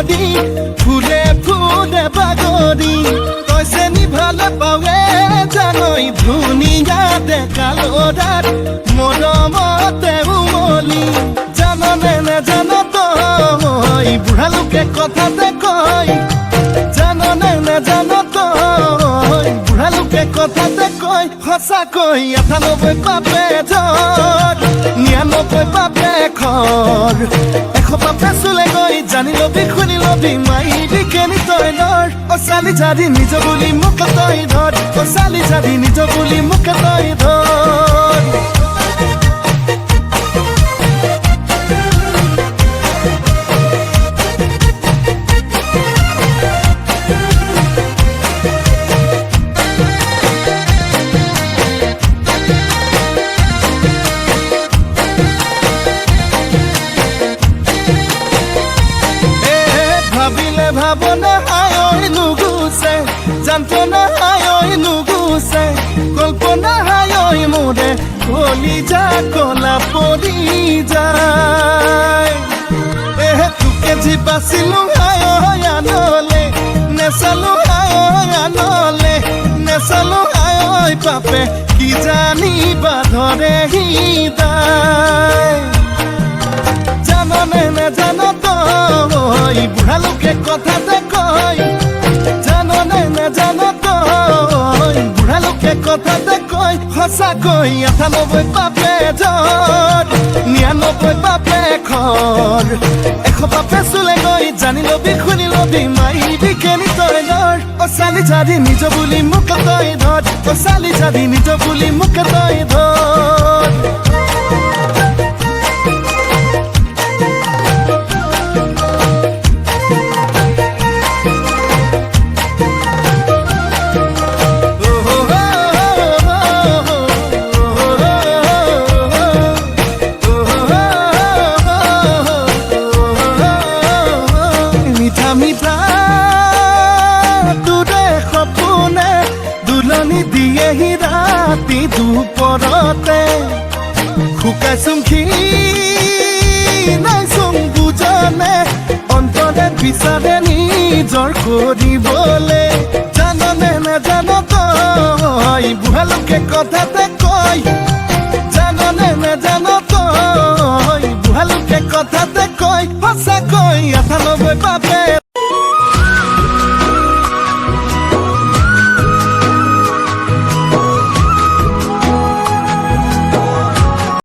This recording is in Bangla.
নদী ফুলে ফুলে বাগৰি তই চেনি ভালে পাৱে জানৈ ধুনীয়া ডেকা ল'ৰাত মৰমতে উমলি জাননে নেজান তই বুঢ়া লোকে কথাতে কয় জাননে নেজান তই বুঢ়া লোকে কথাতে কয় সঁচাকৈ ৯৮ পাপে জ্বৰ ৯৯ পাপে খৰ ১০০ পাপে চুলে গৈ জানি লবি শুনি লবি মাইবি কেনি তই নৰ অ চালি জাদি নিজ বুলি মোক তই ধৰ অ চালি জাদি নিজ বুলি মোক তই ধৰ ভাবনা হায় নুগুছে যন্ত্রণা হায় নুগুছে কল্পনা হায় মোরে কলিজা কলা পরি যায় তোকে জি বাচিলো হায় আনলে নেচালো হায় আনলে নেচালো হায় পাপে কি জানি বাধরে হৃদয় জাননে নেজান তই বুঢ়া লোকে কথাতে কয় জাননে নেজান তই বুঢ়া লোকে কথাতে কয় সঁচাকৈ ৯৮ পাপে জ্বৰ ৯৯ পাপে খৰ ১০০ পাপে চুলে গৈ জানি লবি শুনি লবি মাইবি কেনি তই নৰ অ চালি জাদি নিজ বুলি মোক তই ধৰ অ চালি জাদি নিজ বুলি মোক তই ধৰ দিয়েহি ৰাতি দুপৰতে শুকাইছোং নাইছোং বুজনে অন্তৰে বিচাৰে নিজৰ কৰিবলে জাননে নেজান তই বুঢ়া লোকে কথাতে কয় জাননে নেজান তই বুঢ়া লোকে কথাতে কয় সঁচাকৈ ৯৮ পাপে